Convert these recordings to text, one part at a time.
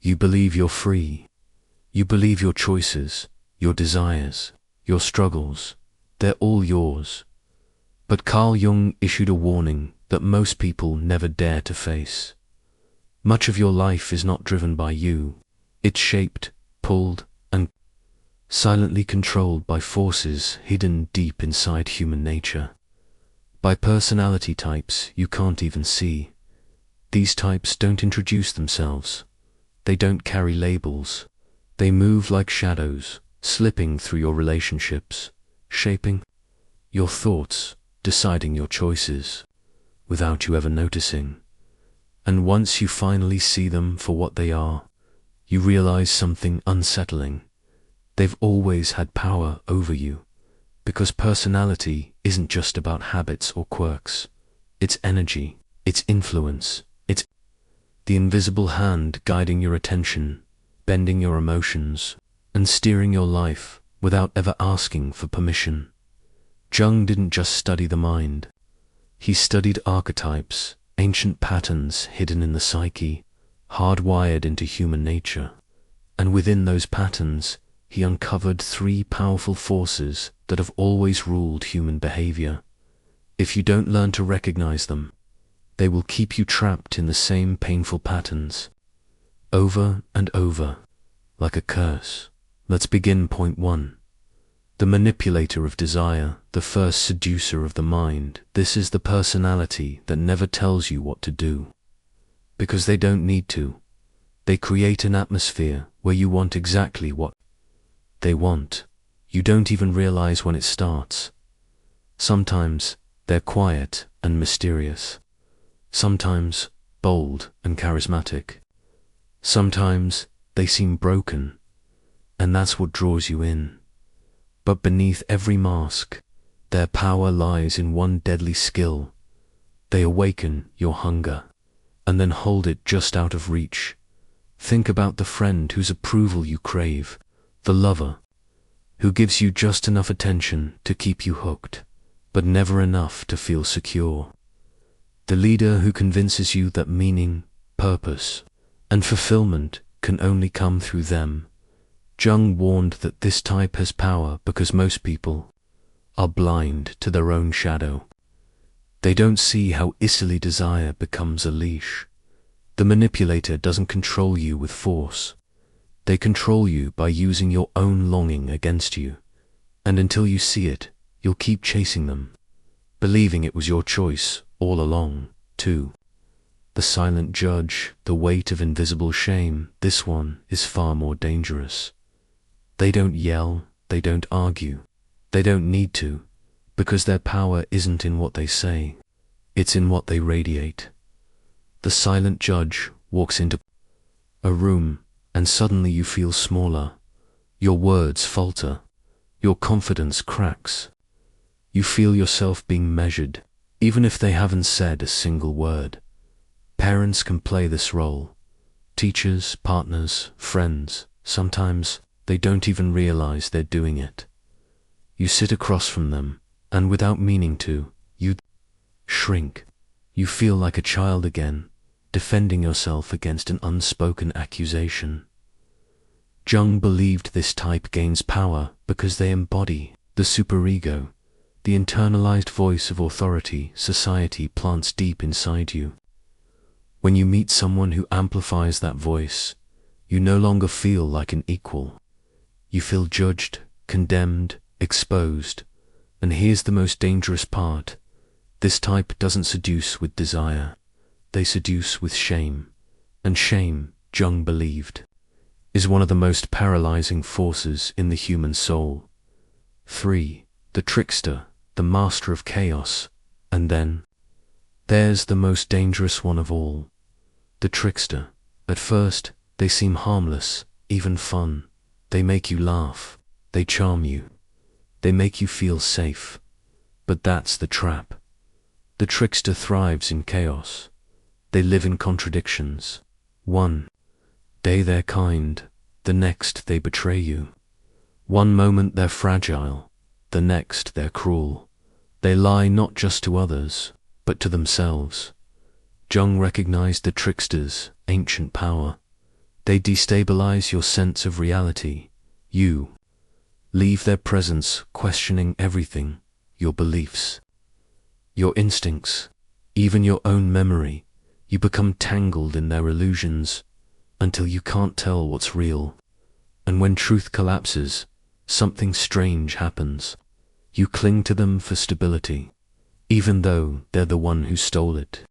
You believe you're free. You believe your choices, your desires, your struggles, they're all yours. But Carl Jung issued a warning that most people never dare to face. Much of your life is not driven by you. It's shaped, pulled, and silently controlled by forces hidden deep inside human nature. By personality types you can't even see. These types don't introduce themselves. They don't carry labels. They move like shadows, slipping through your relationships, shaping your thoughts, deciding your choices, without you ever noticing. And once you finally see them for what they are, you realize something unsettling. They've always had power over you, because personality isn't just about habits or quirks. It's energy, it's influence, it's the invisible hand guiding your attention, bending your emotions, and steering your life without ever asking for permission. Jung didn't just study the mind. He studied archetypes, ancient patterns hidden in the psyche, hardwired into human nature. And within those patterns, he uncovered three powerful forces that have always ruled human behavior. If you don't learn to recognize them, they will keep you trapped in the same painful patterns, over and over, like a curse. Let's begin point 1. The Manipulator of Desire, the first seducer of the mind. This is the personality that never tells you what to do, because they don't need to. They create an atmosphere where you want exactly what they want. You don't even realize when it starts. Sometimes they're quiet and mysterious. Sometimes bold and charismatic. Sometimes they seem broken, and that's what draws you in. But beneath every mask, their power lies in one deadly skill. They awaken your hunger, and then hold it just out of reach. Think about the friend whose approval you crave, the lover who gives you just enough attention to keep you hooked, but never enough to feel secure. The leader who convinces you that meaning, purpose, and fulfillment can only come through them. Jung warned that this type has power because most people are blind to their own shadow. They don't see how easily desire becomes a leash. The manipulator doesn't control you with force. They control you by using your own longing against you. And until you see it, you'll keep chasing them, believing it was your choice all along. 2. The silent judge, the weight of invisible shame. This one is far more dangerous. They don't yell, they don't argue, they don't need to, because their power isn't in what they say, it's in what they radiate. The silent judge walks into a room, and suddenly you feel smaller. Your words falter, your confidence cracks. You feel yourself being measured, even if they haven't said a single word. Parents can play this role. Teachers, partners, friends. Sometimes they don't even realize they're doing it. You sit across from them, and without meaning to, you shrink. You feel like a child again, defending yourself against an unspoken accusation. Jung believed this type gains power because they embody the superego, the internalized voice of authority society plants deep inside you. When you meet someone who amplifies that voice, you no longer feel like an equal. You feel judged, condemned, exposed. And here's the most dangerous part. This type doesn't seduce with desire. They seduce with shame. And shame, Jung believed, is one of the most paralyzing forces in the human soul. 3. The trickster, the master of chaos. And then there's the most dangerous one of all. The trickster. At first, they seem harmless, even fun. They make you laugh. They charm you. They make you feel safe. But that's the trap. The trickster thrives in chaos. They live in contradictions. One day they're kind, the next they betray you. One moment they're fragile, the next they're cruel. They lie not just to others, but to themselves. Jung recognized the trickster's ancient power. They destabilize your sense of reality. You leave their presence questioning everything, your beliefs, your instincts, even your own memory. You become tangled in their illusions until you can't tell what's real. And when truth collapses, something strange happens. You cling to them for stability, even though they're the one who stole it.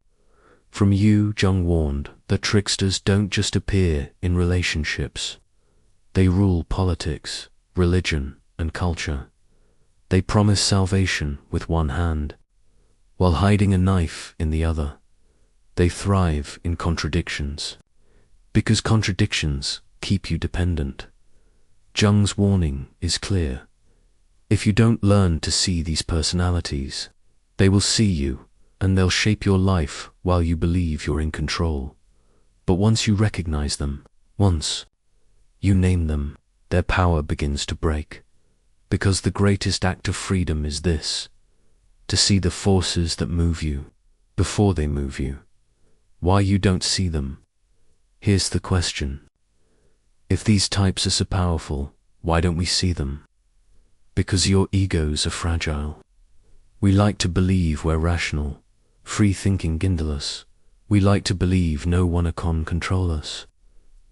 From you, Jung warned that tricksters don't just appear in relationships. They rule politics, religion, and culture. They promise salvation with one hand, while hiding a knife in the other. They thrive in contradictions, because contradictions keep you dependent. Jung's warning is clear. If you don't learn to see these personalities, they will see you, and they'll shape your life while you believe you're in control. But once you recognize them, once you name them, their power begins to break. Because the greatest act of freedom is this: to see the forces that move you before they move you. Why you don't see them? Here's the question. If these types are so powerful, why don't we see them? Because your egos are fragile. We like to believe we're rational, free-thinking Gindalus. We like to believe no one can control us.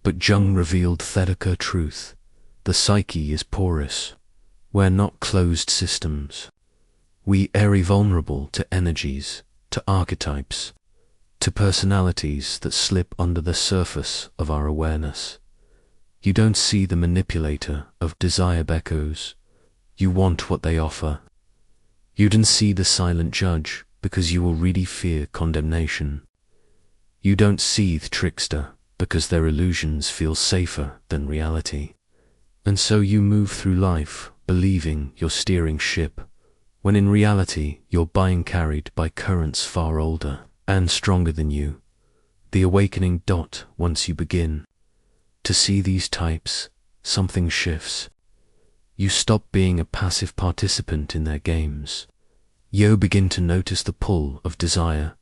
But Jung revealed Thedeka truth. The psyche is porous. We're not closed systems. We are vulnerable to energies, to archetypes, to personalities that slip under the surface of our awareness. You don't see the manipulator of desire echoes. You want what they offer. You don't see the silent judge because you already fear condemnation. You don't see the trickster because their illusions feel safer than reality. And so you move through life believing you're steering ship, when in reality you're being carried by currents far older and stronger than you. The awakening dot. Once you begin to see these types, something shifts. You stop being a passive participant in their games. You begin to notice the pull of desire,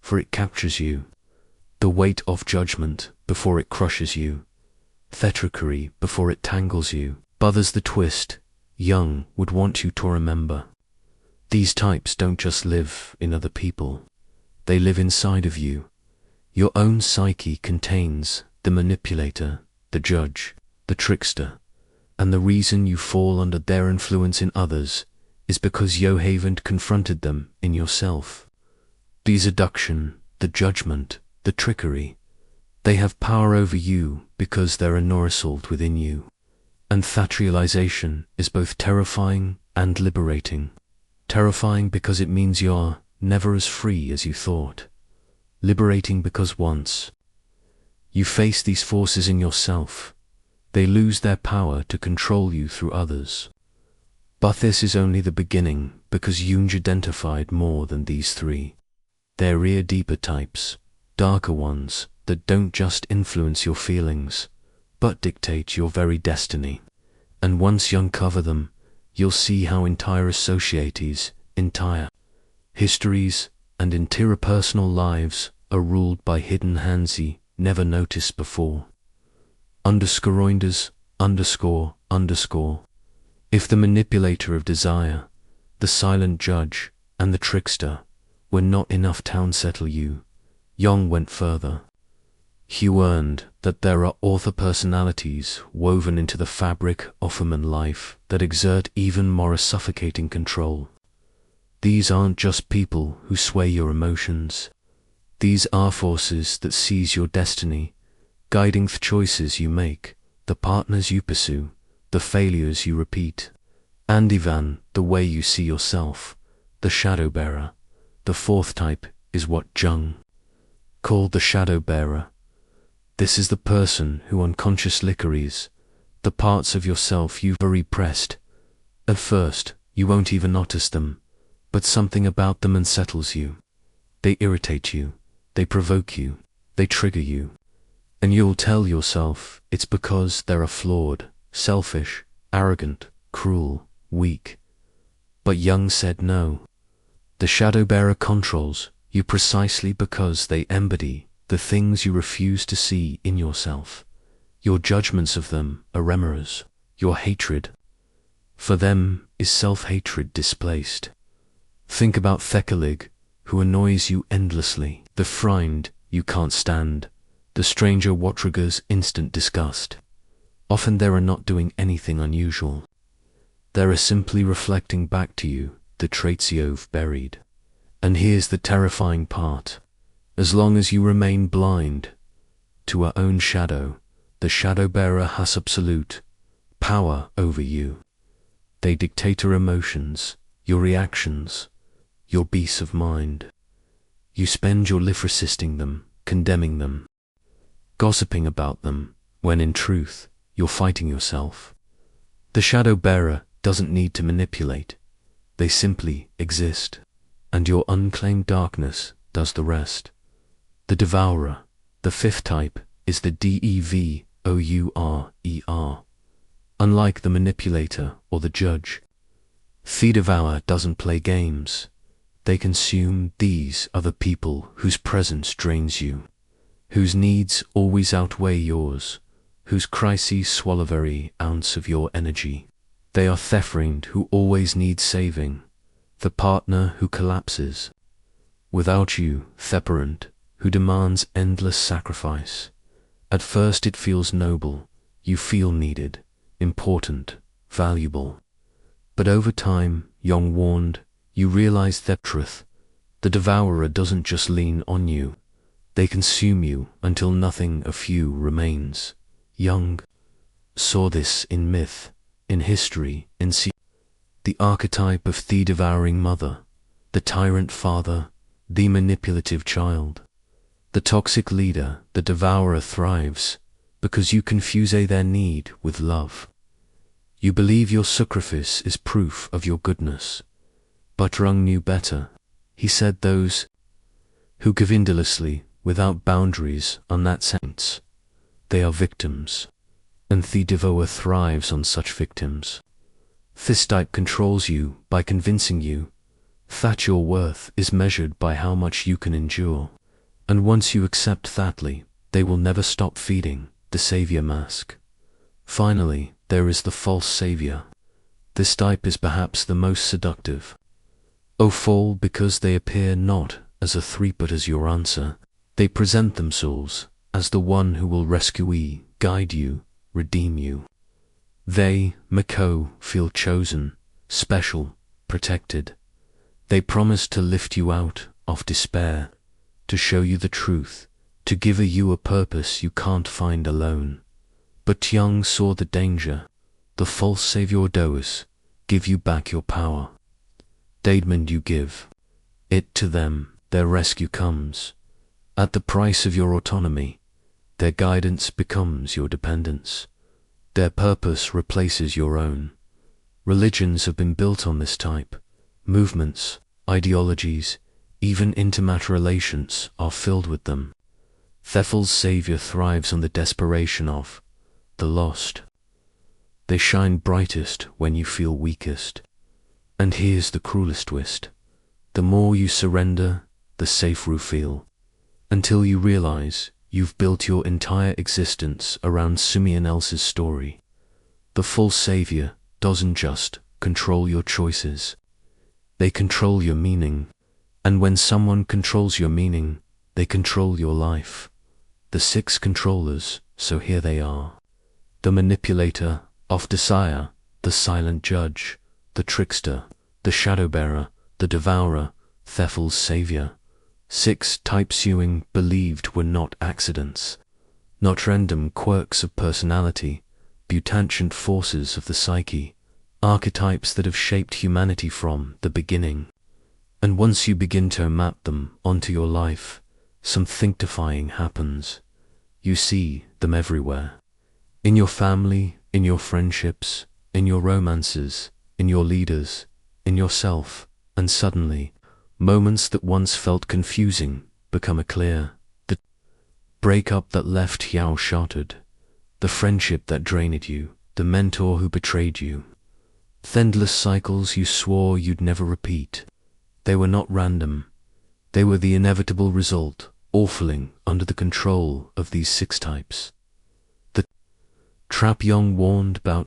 for it captures you. The weight of judgment before it crushes you. Theatrically before it tangles you. But there's the twist. Jung would want you to remember. These types don't just live in other people. They live inside of you. Your own psyche contains the manipulator, the judge, the trickster. And the reason you fall under their influence in others is because you haven't confronted them in yourself. The seduction, the judgment, the trickery, they have power over you because they're ensorcelled within you. And theatricalization is both terrifying and liberating. Terrifying because it means you're never as free as you thought. Liberating because once you face these forces in yourself, they lose their power to control you through others. But this is only the beginning, because Jung identified more than these three. There are deeper types, darker ones, that don't just influence your feelings, but dictate your very destiny. And once you uncover them, you'll see how entire societies, entire histories, and interpersonal lives are ruled by hidden hands you never noticed before. _____. If the manipulator of desire, the silent judge, and the trickster were not enough to unsettle you, Jung went further. He learned that there are author personalities woven into the fabric of human life that exert even more suffocating control. These aren't just people who sway your emotions. These are forces that seize your destiny, guiding the choices you make, the partners you pursue, the failures you repeat, and even the way you see yourself, the shadow bearer. The fourth type is what Jung called the shadow bearer. This is the person who unconsciously carries the parts of yourself you've repressed. At first, you won't even notice them, but something about them unsettles you. They irritate you, they provoke you, they trigger you. And you'll tell yourself it's because they're flawed, selfish, arrogant, cruel, weak. But Jung said no. The shadow bearer controls you precisely because they embody the things you refuse to see in yourself. Your judgments of them are remeras. Your hatred for them is self-hatred displaced. Think about Thekalig, who annoys you endlessly, the friend you can't stand, the stranger what triggers instant disgust. Often they are not doing anything unusual. They are simply reflecting back to you the traits you've buried. And here's the terrifying part. As long as you remain blind to our own shadow, the shadow bearer has absolute power over you. They dictate your emotions, your reactions, your peace of mind. You spend your life resisting them, condemning them, gossiping about them, when in truth, you're fighting yourself. The shadow bearer doesn't need to manipulate. They simply exist, and your unclaimed darkness does the rest. The Devourer, the fifth type, is the Devourer. Unlike the manipulator or the judge, the Devourer doesn't play games. They consume. These are the people whose presence drains you, whose needs always outweigh yours, whose crises swallow every ounce of your energy. They are the friend who always needs saving, the partner who collapses without you, the parent who demands endless sacrifice. At first it feels noble, you feel needed, important, valuable. But over time, Jung warned, you realize that truth. The Devourer doesn't just lean on you, they consume you until nothing of you remains. Jung saw this in myth, in history, in the archetype of the devouring mother, the tyrant father, the manipulative child, the toxic leader. The Devourer thrives because you confuse their need with love. You believe your sacrifice is proof of your goodness. But Jung knew better. He said those who give endlessly, without boundaries, are not saints. They are victims. And the Devourer thrives on such victims. This type controls you by convincing you that your worth is measured by how much you can endure. And once you accept thatly, they will never stop feeding the savior mask. Finally, there is the false savior. This type is perhaps the most seductive. Fall because they appear not as a threat but as your answer. They present themselves as the one who will rescue you, guide you, redeem you. They, Mako, feel chosen, special, protected. They promise to lift you out of despair, to show you the truth, to give you a purpose you can't find alone. But Jung saw the danger. The false savior does give you back your power. Demand you give it to them, their rescue comes. At the price of your autonomy, their guidance becomes your dependence. Their purpose replaces your own. Religions have been built on this type. Movements, ideologies, even intimate relations are filled with them. The false savior thrives on the desperation of the lost. They shine brightest when you feel weakest. And here's the cruelest twist. The more you surrender, the safer you feel. Until you realize you've built your entire existence around someone else's story. The false savior doesn't just control your choices. They control your meaning. And when someone controls your meaning, they control your life. The 6 controllers, so here they are. The Manipulator of Desire, the Silent Judge, the Trickster, the Shadow Bearer, the Devourer, the false savior. 6 types Jung believed were not accidents, not random quirks of personality, but ancient forces of the psyche, archetypes that have shaped humanity from the beginning. And once you begin to map them onto your life, something terrifying happens. You see them everywhere. In your family, in your friendships, in your romances, in your leaders, in yourself, and suddenly, moments that once felt confusing become clear. The breakup that left you shattered, the friendship that drained you, the mentor who betrayed you. The endless cycles you swore you'd never repeat. They were not random. They were the inevitable result, all falling under the control of these 6 types. The trap Jung warned about.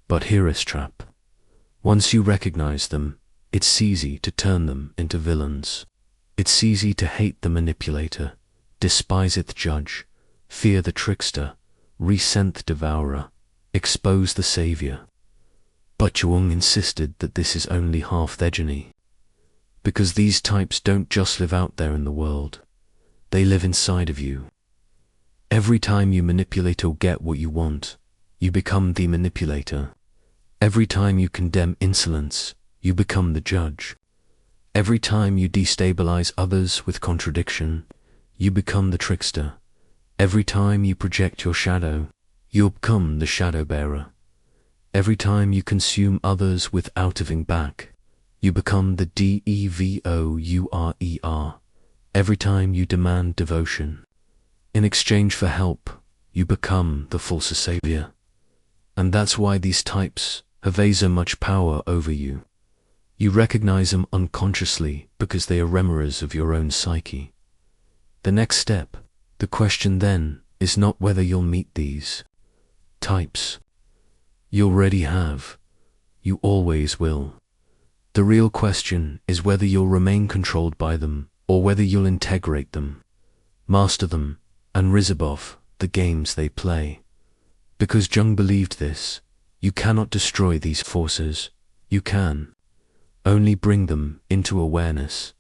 But here is trap. Once you recognize them, it's easy to turn them into villains. It's easy to hate the manipulator, despise the judge, fear the trickster, resent the devourer, expose the savior. But Jung insisted that this is only half the journey. Because these types don't just live out there in the world. They live inside of you. Every time you manipulate or get what you want, you become the manipulator. Every time you condemn insolence, you become the judge. Every time you destabilize others with contradiction, you become the trickster. Every time you project your shadow, you become the shadow bearer. Every time you consume others without giving back, you become the Devourer. Every time you demand devotion, in exchange for help, you become the false savior. And that's why these types have so much power over you. You recognize them unconsciously because they are remorers of your own psyche. The next step, the question then, is not whether you'll meet these types. You already have. You always will. The real question is whether you'll remain controlled by them or whether you'll integrate them, master them, and rise above the games they play. Because Jung believed this, you cannot destroy these forces. You can only bring them into awareness,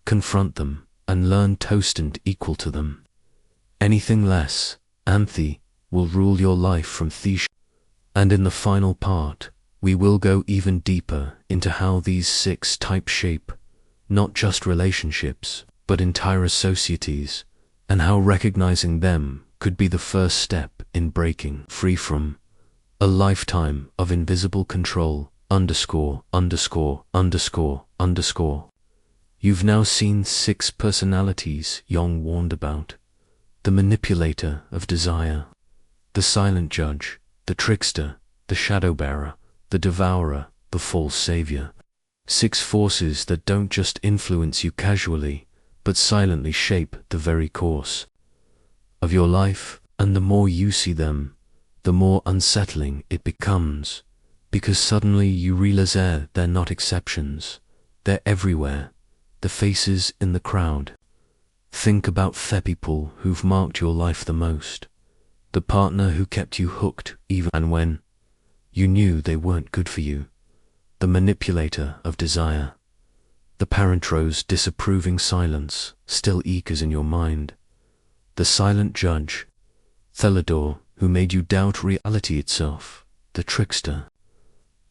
confront them, and learn to stand equal to them. Anything less, Anthi, will rule your life from Thish. And in the final part, we will go even deeper into how these 6 types shape, not just relationships, but entire societies, and how recognizing them could be the first step in breaking free from a lifetime of invisible control, _______. You've now seen 6 personalities Jung warned about. The manipulator of desire, the silent judge, the trickster, the shadow bearer, the devourer, the false savior. 6 forces that don't just influence you casually, but silently shape the very course of your life. And the more you see them, the more unsettling it becomes, because suddenly you realize they're not exceptions. They're everywhere, the faces in the crowd. Think about the people who've marked your life the most, the partner who kept you hooked even when you knew they weren't good for you, the manipulator of desire, the parentro's disapproving silence still echoes in your mind, the silent judge, Thelador, who made you doubt reality itself, the trickster,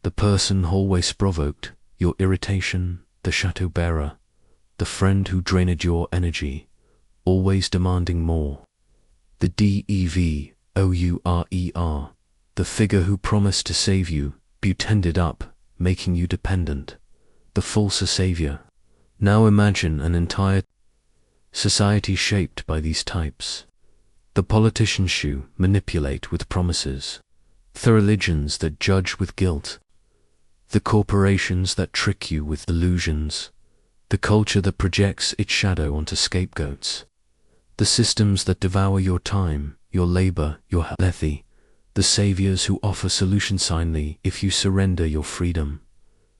the person always provoked your irritation, the shadow bearer, the friend who drained your energy, always demanding more, the Devourer, the figure who promised to save you, but ended up making you dependent, the false savior. Now imagine an entire society shaped by these types. The politicians who manipulate with promises, the religions that judge with guilt, the corporations that trick you with illusions, the culture that projects its shadow onto scapegoats, the systems that devour your time, your labor, your health, the saviors who offer solutions silently if you surrender your freedom.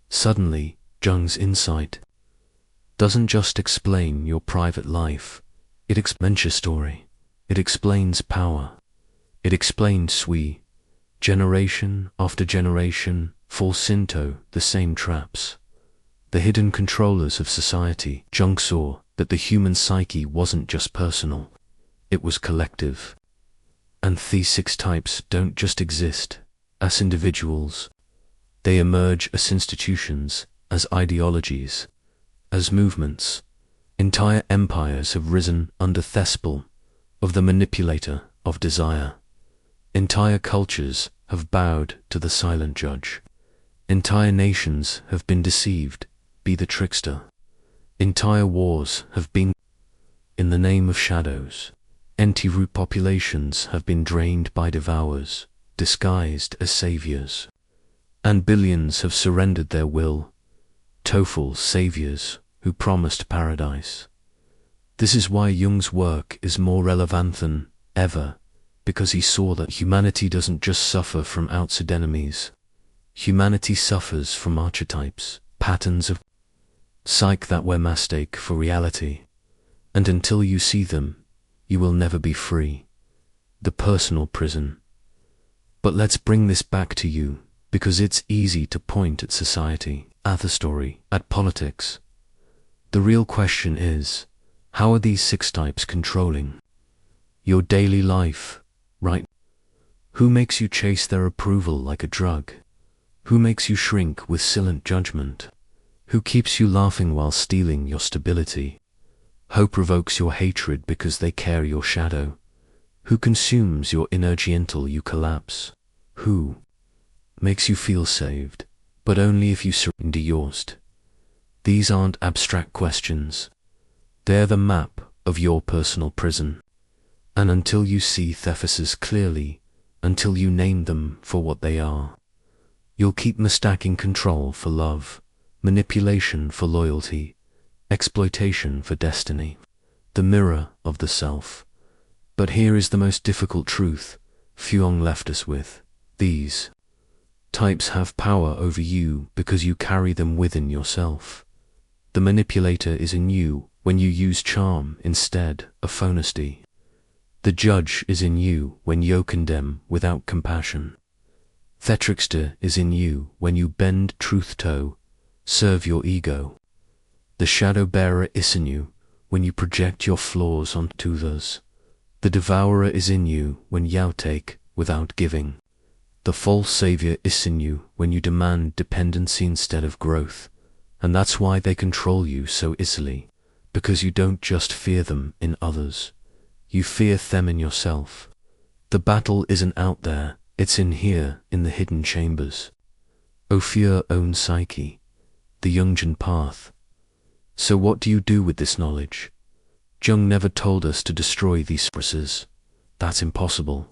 Suddenly, Jung's insight doesn't just explain your private life, it explains your story. It explains power. It explains Sui. Generation after generation falls into the same traps. The hidden controllers of society. Jung saw that the human psyche wasn't just personal, it was collective. And these 6 types don't just exist as individuals. They emerge as institutions, as ideologies, as movements. Entire empires have risen under the spell of the manipulator of desire. Entire cultures have bowed to the silent judge. Entire nations have been deceived by the trickster. Entire wars have been in the name of shadows. Entire populations have been drained by devourers, disguised as saviors. And billions have surrendered their will to false saviors who promised paradise. This is why Jung's work is more relevant than ever. because he saw that humanity doesn't just suffer from outside enemies. Humanity suffers from archetypes, patterns of psyche that were mistake for reality. And until you see them, you will never be free. The personal prison. But let's bring this back to you, because it's easy to point at society, at the story, at politics. The real question is, how are these 6 types controlling your daily life, right? Who makes you chase their approval like a drug? Who makes you shrink with silent judgment? Who keeps you laughing while stealing your stability? Who provokes your hatred because they carry your shadow? Who consumes your energy until you collapse? Who makes you feel saved, but only if you surrender yours? These aren't abstract questions. They're the map of your personal prison. And until you see theses clearly, until you name them for what they are, you'll keep mistaking control for love, manipulation for loyalty, exploitation for destiny, the mirror of the self. But here is the most difficult truth Jung left us with. These types have power over you because you carry them within yourself. The manipulator is in you when you use charm instead of honesty. The judge is in you when you condemn without compassion. The trickster is in you when you bend truth to serve your ego. The shadow bearer is in you when you project your flaws onto others. The devourer is in you when you take without giving. The false savior is in you when you demand dependency instead of growth. And that's why they control you so easily, because you don't just fear them in others. You fear them in yourself. The battle isn't out there, it's in here, in the hidden chambers. Of your own psyche, the Jungian path. So what do you do with this knowledge? Jung never told us to destroy these forces. That's impossible.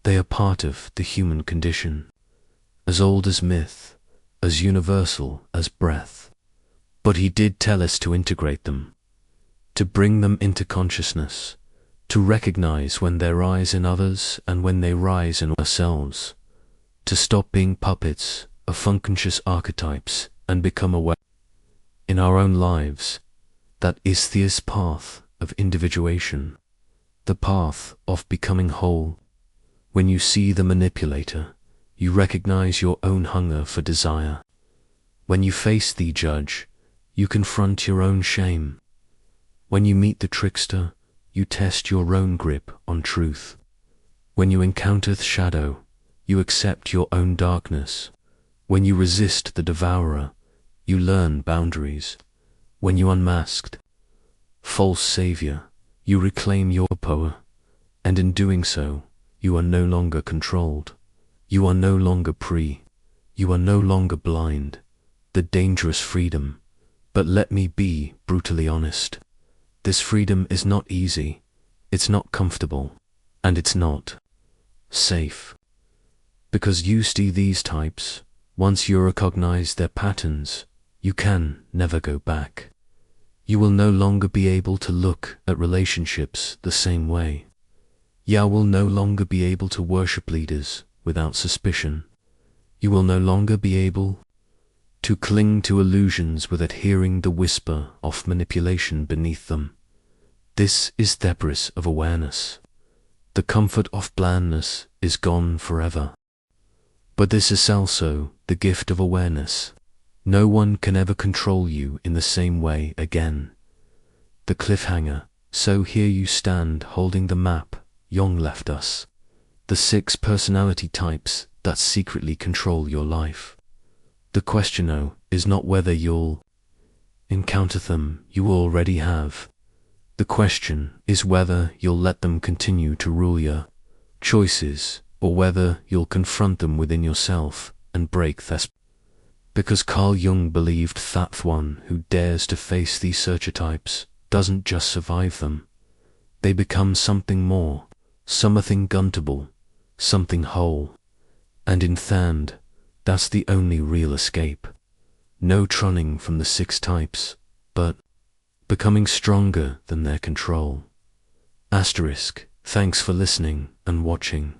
They are part of the human condition, as old as myth, as universal as breath. But he did tell us to integrate them, to bring them into consciousness, to recognize when they rise in others and when they rise in ourselves, to stop being puppets of unconscious archetypes and become aware in our own lives. That is the path of individuation, the path of becoming whole. When you see the manipulator, you recognize your own hunger for desire. When you face the judge, you confront your own shame. When you meet the trickster, you test your own grip on truth. When you encounter the shadow, you accept your own darkness. When you resist the devourer, you learn boundaries. When you unmasked false savior, you reclaim your power. And in doing so, you are no longer controlled. You are no longer free. You are no longer blind. The dangerous freedom. But let me be brutally honest. This freedom is not easy. It's not comfortable. And it's not safe. Because you see these types, once you recognize their patterns, you can never go back. You will no longer be able to look at relationships the same way. You will no longer be able to worship leaders without suspicion. You will no longer be able to cling to illusions without hearing the whisper of manipulation beneath them. This is the debris of awareness. The comfort of blandness is gone forever. But this is also the gift of awareness. No one can ever control you in the same way again. The cliffhanger. So here you stand holding the map Jung left us. The 6 personality types that secretly control your life. The question now is not whether you'll encounter them, you already have. The question is whether you'll let them continue to rule your choices, or whether you'll confront them within yourself and break this. Because Carl Jung believed that one who dares to face these archetypes doesn't just survive them. They become something more, something guntable, something whole. And in the end, that's the only real escape. No running from the 6 types, but becoming stronger than their control. Asterisk, thanks for listening. and watching.